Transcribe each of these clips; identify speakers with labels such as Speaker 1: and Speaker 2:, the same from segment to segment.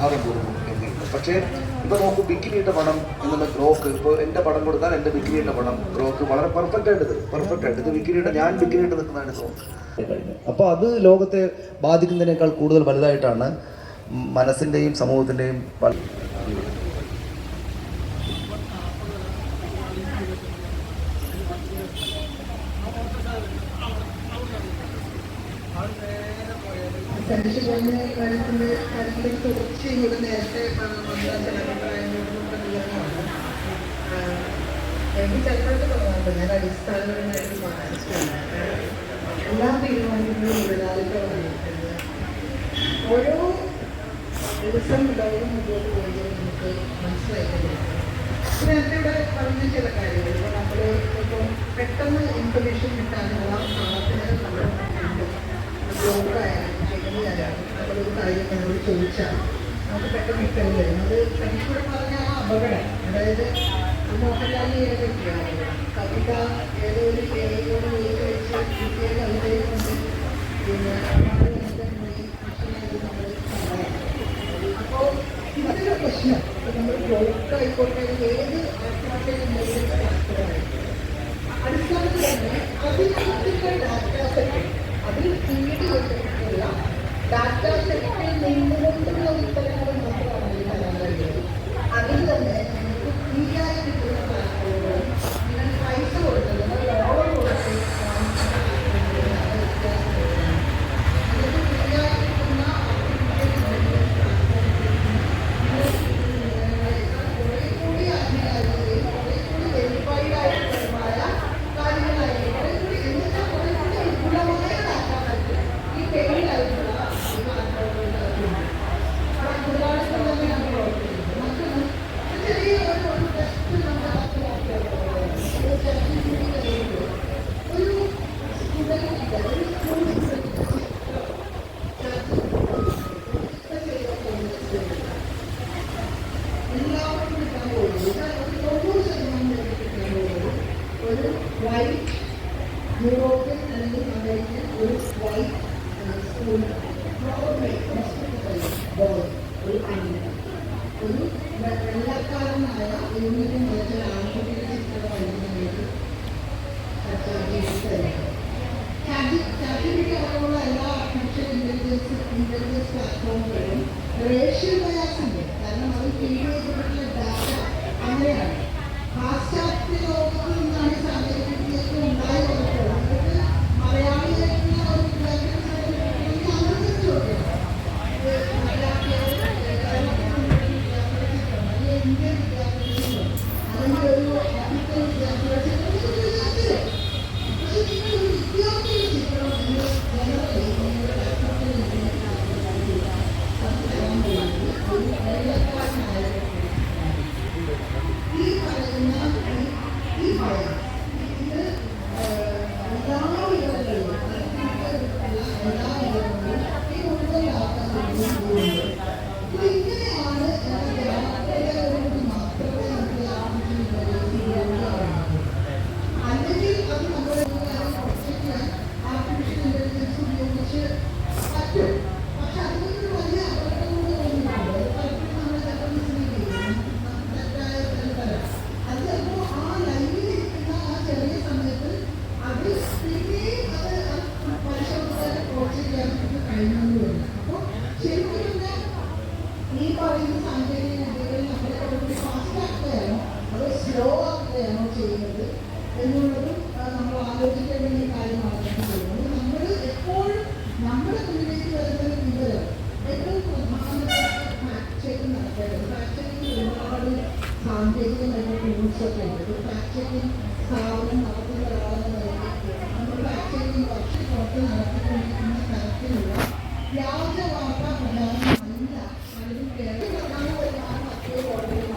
Speaker 1: ആഘാതം കൊടുക്കും എന്നില്ല. പക്ഷേ ഇപ്പോൾ നോക്കൂ, ബിക്കിനിയുടെ പടം എന്നുള്ള ഗ്രോക്ക്, ഇപ്പോൾ എൻ്റെ പടം കൊടുത്താൽ എൻ്റെ ബിക്കിനിയുടെ പടം ഗ്രോക്ക് വളരെ പെർഫെക്റ്റ് ആയിട്ട് ഇത് ബിക്കിനിയുടെ ഞാൻ ബിക്കിനിയിട്ട് നിൽക്കുന്നതാണ് ഗ്രോക്ക്. അപ്പോൾ അത് ലോകത്തെ ബാധിക്കുന്നതിനേക്കാൾ കൂടുതൽ വലുതായിട്ടാണ് മനസ്സിൻ്റെയും സമൂഹത്തിൻ്റെയും
Speaker 2: കാര്യത്തിലേക്ക് തുടർച്ചയും കൂടെ നേരത്തെ വന്ന ചില എനിക്ക് ചിലപ്പോഴൊക്കെ തോന്നാറുണ്ട് ഞാൻ അടിസ്ഥാനപരമായിട്ട് മാനസികമാണ്. എല്ലാ തീരുമാനങ്ങളും മുതലാളികളാണ്. ഓരോ ദിവസം ലോകം മുന്നോട്ട് പോകുമ്പോൾ നമുക്ക് മനസ്സിലാക്കുന്നത് നേരത്തെ ഇവിടെ പറഞ്ഞ ചില കാര്യങ്ങൾ ഇപ്പോൾ നമ്മൾ ഇപ്പം പെട്ടെന്ന് ഇൻഫർമേഷൻ കിട്ടാനുള്ള നാളത്തിന് നമ്മൾ ബ്ലോഗായാലും ചെയ്യുന്നതായാലും നമ്മളൊരു കാര്യം നമ്മളോട് ചോദിച്ചാൽ നമുക്ക് പെട്ടെന്ന് ഇട്ടത് വരും. അത് തനിക്കൂടെ പറഞ്ഞ ആ അപകടം, അതായത് മോഹൻലാലിനെ ഏതൊക്കെയാണ് കവിത ഏതോ ഒരു ഏതോട് വെയിൽ കഴിച്ച് കിട്ടിയ കവിതയെ കൊണ്ട് പിന്നെ അപ്പോൾ ഇതൊരു പ്രശ്നം. നമ്മൾ ബ്ലോക്ക് ആയിക്കോട്ടെ ഏത് ആത്മഹത്യയിലും അടിസ്ഥാനത്തിൽ തന്നെ അതിനകത്തുള്ള ഡാറ്റാ സെറ്റ് അതിൽ ഫീഡ് ചെയ്തിട്ടുള്ള ഡാറ്റാ സെറ്റിൽ നിന്നുകൊണ്ടുള്ള ഉത്തരങ്ങൾ മാത്രമാണ് പറയാൻ കഴിയുന്നത്. അതിൽ തന്നെ നമുക്ക് ഫ്രീ ആയി കിട്ടുന്ന പ്ലാറ്റ്ഫോമുകളും നിങ്ങൾ പൈസ കൊടുത്തത് ഓർഡർ കൊടുത്ത് നിങ്ങൾക്ക് ഫ്രീ ആയി കിട്ടുന്ന കുറേ കൂടി അധികാരികളെയും കുറേ കൂടി വെരിഫൈഡ് ആയിട്ടുള്ളതുമായ കാര്യങ്ങളായിരിക്കും കുറേ കൂടി എന്നുവെച്ചാൽ കുറേ കൂടി വിപുലമായ ഡാറ്റാ ഈ പേരിലായിട്ടുള്ള മുതലാളികൾ തന്നെയാണ് പ്രവർത്തിക്കുന്നത്. മറ്റൊന്ന് ചെറിയ ഒരു ടെസ്റ്റ് നമ്മുടെ ഒരു സ്റ്റുഡൻറ്റിൻ്റെ ഒരു സ്കൂൾ എല്ലാവർക്കും കിട്ടാൻ പോകുന്നത് ഒരു 90% കിട്ടാൻ പോകുന്നത് ഒരു വൈറ്റ് യൂറോപ്യൻ അല്ലെങ്കിൽ അമേരിക്കൻ ഒരു വൈറ്റ് സ്കൂൾ ഒരു അനിയൻ ഒരു വെള്ളക്കാരനായ യൂണിയൻ ചില ആൺകുട്ടിയുടെ ചിത്രം വൈകുന്നതിലേക്ക് ചാറ്റിലേക്ക് അടക്കമുള്ള എല്ലാ ആർട്ടിഫിഷ്യൽ ഇന്റലിജൻസ് പ്ലാറ്റ്ഫോമുകളിലും റേഷ്യൽ ബയാസ് ഉണ്ട്. കാരണം അത് ഫീഡ് ചെയ്തിട്ടുള്ള ഡാറ്റ അങ്ങനെയാണ്. പാശ്ചാത്യ ലോകത്തിൽ നിന്നാണ് സാങ്കേതികവിദ്യയൊക്കെ ഉണ്ടായി വന്നപ്പോൾ അതൊക്കെ മലയാളിയായിട്ടുള്ള ഒരു വിദ്യാഭ്യാസം അങ്ങനെ ചോദിക്കണം. ഇന്ത്യൻ വിദ്യാഭ്യാസം അല്ലെങ്കിൽ ഒരു ആഫ്രിക്കൻ വിദ്യാഭ്യാസം ഈ പറയുന്ന സാങ്കേതിക വിദ്യകൾ നമ്മളെ കുറച്ചുകൂടി ഫാസ്റ്റ് ആക്കുകയാണോ അതോ സ്ലോ ആക്കുകയാണോ ചെയ്യുന്നത് എന്നുള്ളതും നമ്മൾ ആലോചിക്കേണ്ട ഒരു കാര്യമാണ് ചെയ്യുന്നത്. നമ്മൾ എപ്പോഴും നമ്മുടെ മുന്നിലേക്ക് വരുന്ന വിവരം ഏറ്റവും പ്രധാനപ്പെട്ട ഫാക്ട് ചെക്ക് നടത്തേണ്ടത്. ഫാക്ട് ചെക്കിന് ഒരുപാട് സാങ്കേതികമായിട്ടുള്ള ടൂൾസൊക്കെ ഉണ്ട്. ഒരു ഫാക്ട് ചെക്കിങ് സ്ഥാപനം നടത്തുന്ന ഒരാളെന്ന നിലയ്ക്ക് നമ്മൾ ഫാക്ട് ചെക്കിങ് വർഷം പുറത്ത് നടത്തിക്കൊണ്ടിരിക്കുന്ന തരത്തിലുള്ള വ്യാജ വാർത്താ പ്രചാരണമല്ല പലരും കേരള പ്രധാന വരുമാനം മറ്റൊരു കോടതിയിൽ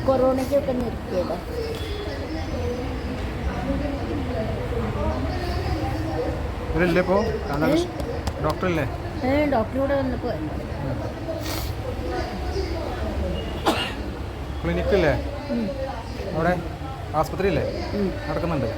Speaker 3: കൊറോണയ്ക്കൊക്കെ നിർത്തിയത്.
Speaker 4: ഇവരല്ലേ ഇപ്പോൾ ഡോക്ടറല്ലേ?
Speaker 3: ഡോക്ടറൂടെ വന്നപ്പോൾ
Speaker 4: ക്ലിനിക്കല്ലേ അവിടെ? ആസ്പത്രിയല്ലേ നടക്കുന്നുണ്ട്?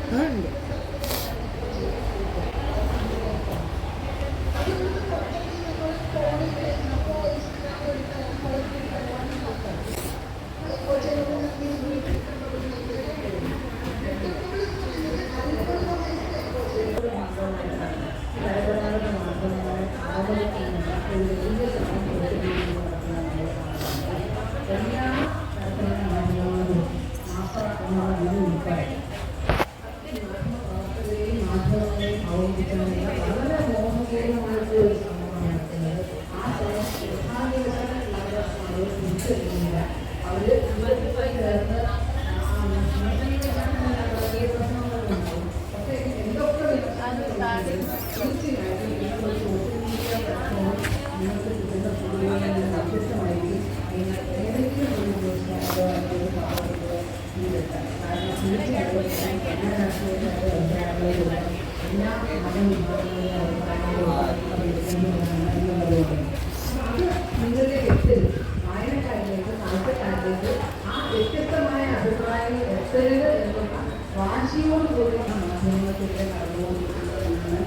Speaker 2: നിങ്ങളുടെ എഴുത്തിൽ വായനക്കാരിലേക്ക് ആൾക്കാരിലേക്ക് ആ വ്യത്യസ്തമായ അഭിപ്രായങ്ങൾ എത്തരുത് എന്നുള്ള വാശിയോടുകൂടിയാണ് മാധ്യമത്തിൻ്റെ നടന്നുകൊണ്ടിരിക്കുന്നതെന്നാണ്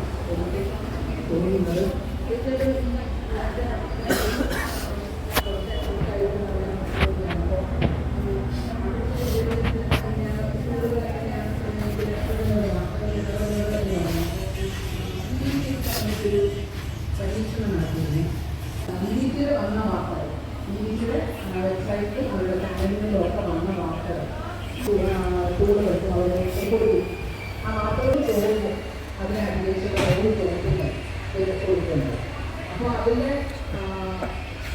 Speaker 2: എനിക്ക് തോന്നുന്നത്. പരീക്ഷണം നടത്തുന്നത് BBC വന്ന വാർത്തകൾ, BBC വെബ്സൈറ്റിൽ അവരുടെ ചാനലിലൊക്കെ വന്ന വാർത്തകൾ കൂടുതൽ അവരെ കൊടുക്കും. ആ വാർത്തകൾ ചോദിക്കും, അതിനെ അന്വേഷിച്ച് കൊടുക്കുന്നത്. അപ്പോൾ അതിൻ്റെ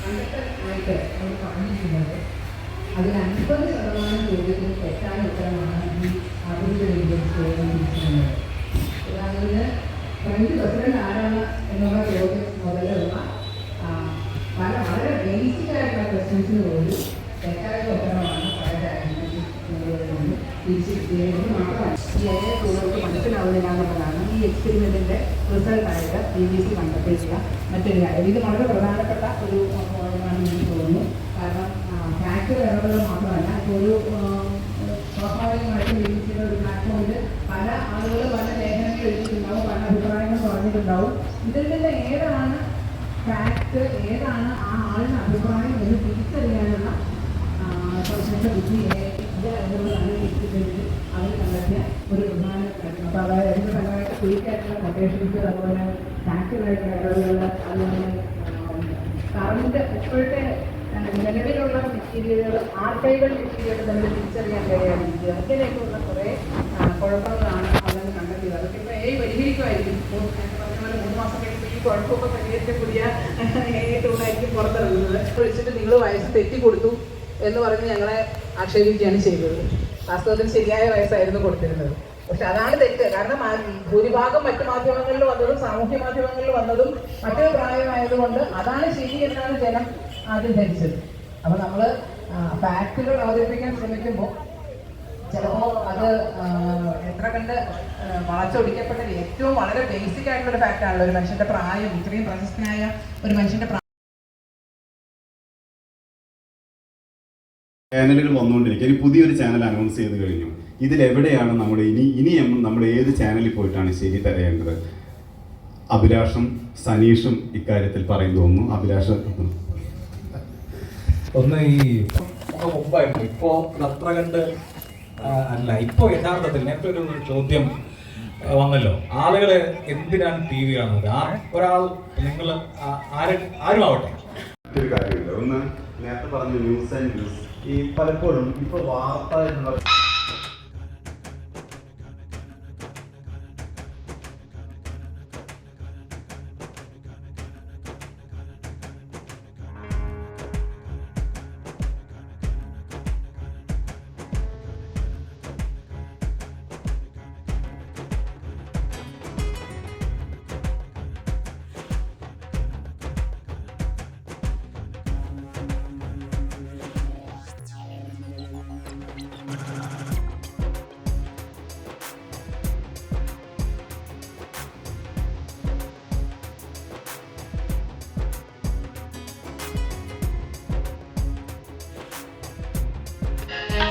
Speaker 2: കണ്ടെത്തലായിട്ട് അവർ പറഞ്ഞിട്ടുള്ളത് അതിൽ 50% ചോദ്യത്തിന് തെറ്റായ ഉത്തരമാണ് ഈ ആധുനിക ഇന്ത്യൻ ചോദിച്ചിരിക്കുന്നത്. ഉദാഹരണത്തിന് ഫ്രഞ്ച് പ്രസിഡന്റ് ആരാണ് എന്നുള്ള ചോദ്യം മുതലുള്ള വളരെ ബേസിക് ആയിട്ടുള്ള ക്വസ്റ്റ്യൻസിന് പോലും തെറ്റായ ഉത്തരമാണ് പല രാജ്യങ്ങളിൽ തിരിച്ചിരിക്കുന്നത്. മാത്രമല്ല ഈ കൂടുതൽ മനസ്സിലാവുന്നില്ല എന്നുള്ളതാണ് ഈ എക്സ്പെരിമെൻറ്റിൻ്റെ റിസൾട്ടായിട്ട് BBC കണ്ടെത്തിയിട്ടുള്ള മറ്റൊരു കാര്യം. ഇത് വളരെ പ്രധാനപ്പെട്ട ഒരു പോയിന്റാണെന്ന് എനിക്ക് തോന്നുന്നു. കാരണം ഫാക്ടറി എററുകൾ മാത്രമല്ല, ഇപ്പോൾ ഒരു സ്വാഭാവികമായിട്ടും BBC-യുടെ ഒരു പ്ലാറ്റ്ഫോമിൽ പല ആളുകൾ പല ലേഖനങ്ങൾ എഴുതിയിട്ടുണ്ടാവും, പല അഭിപ്രായങ്ങൾ പറഞ്ഞിട്ടുണ്ടാവും. ഇതിൽ നിന്ന് ഏതാണ് ഫാക്ട്, ഏതാണ് ആ ആളിന് അഭിപ്രായം എന്ന് തിരിച്ചറിയാനുള്ള സവിശേഷ ബുദ്ധിയെ എന്നുള്ളതാണ് ഇൻസ്റ്റിറ്റ്യൂട്ടിൽ അവർ കണ്ടെത്തിയ ഒരു പ്രധാന കാര്യം. അപ്പോൾ അതായത് അതിൻ്റെ ഫലമായിട്ട് ക്വിക്കായിട്ടുള്ള കൊട്ടേഷൻസ്, അതുപോലെ ഫാക്റ്റുകളായിട്ടുള്ള ഇടവുകൾ, അതുപോലെ കറണ്ട് ഇപ്പോഴത്തെ നിലവിലുള്ള മെറ്റീരിയലുകൾ, ആർക്കൈവൽ മെറ്റീരിയൽ നമ്മൾ തിരിച്ചറിയാൻ കഴിയാതിരിക്കുക, അങ്ങനെയൊക്കെയുള്ള കുറേ കുഴപ്പങ്ങളാണ് അവർ കണ്ടെത്തിയത്. അതൊക്കെ ഇപ്പോൾ പരിഹരിക്കുമായിരിക്കും. പറഞ്ഞ പോലെ 3 മാസം കഴിയുമ്പോൾ ഈ കുഴപ്പമൊക്കെ പരിഹരിച്ച പുതിയ ടൂളായിരിക്കും പുറത്തിറങ്ങുന്നത്. വിളിച്ചിട്ട് നിങ്ങൾ വയസ്സ് തെറ്റി കൊടുത്തു എന്ന് പറഞ്ഞ് ഞങ്ങളെ ആക്ഷേപിക്കുകയാണ് ചെയ്തത്. വാസ്തവത്തിൽ ശരിയായ വയസ്സായിരുന്നു കൊടുത്തിരുന്നത്. പക്ഷെ അതാണ് തെറ്റ്. കാരണം ഭൂരിഭാഗം മറ്റു മാധ്യമങ്ങളിൽ വന്നതും സാമൂഹ്യ മാധ്യമങ്ങളിൽ വന്നതും മറ്റൊരു പ്രായമായതുകൊണ്ട് അതാണ് ശരി എന്നാണ് ജനം ആദ്യം ധരിച്ചത്. അപ്പോൾ നമ്മൾ ഫാക്റ്റുകൾ അവതരിപ്പിക്കാൻ ശ്രമിക്കുമ്പോൾ ചിലപ്പോൾ അത് എത്ര കണ്ട് വളച്ചൊടിക്കപ്പെട്ട ഏറ്റവും വളരെ ബേസിക് ആയിട്ടുള്ളൊരു ഫാക്റ്റാണല്ലോ ഒരു മനുഷ്യൻ്റെ പ്രായം. ഇത്രയും പ്രശസ്തനായ ഒരു മനുഷ്യൻ്റെ
Speaker 5: ചാനലുകൾ വന്നുകൊണ്ടിരിക്കുക. ഇനി പുതിയൊരു ചാനൽ അനൗൺസ് ചെയ്ത് കഴിഞ്ഞു. ഇതിലെവിടെയാണ് നമ്മുടെ ഇനിയും നമ്മൾ ഏത് ചാനലിൽ പോയിട്ടാണ് ശരി തരേണ്ടത്? അഭിലാഷും സനീഷും ഇക്കാര്യത്തിൽ പറയുന്നു. തോന്നുന്നു അഭിലാഷ്
Speaker 6: ഒന്ന് ഈ മുമ്പായിരുന്നു, ഇപ്പോൾ അത്ര കണ്ട് അല്ല. ഇപ്പോൾ യഥാർത്ഥത്തിൽ നേരത്തെ ഒരു ചോദ്യം വന്നല്ലോ, ആളുകളെ എന്തിനാണ് TV കാണുന്നത്? ആ ഒരാൾ നിങ്ങൾ ആരും ആവട്ടെ.
Speaker 5: മറ്റൊരു കാര്യമില്ല. ഒന്ന് നേരത്തെ പറഞ്ഞ ന്യൂസ് ആൻഡ് വ്യൂസ്. ഈ പലപ്പോഴും ഇപ്പോൾ വാർത്ത എന്നുള്ള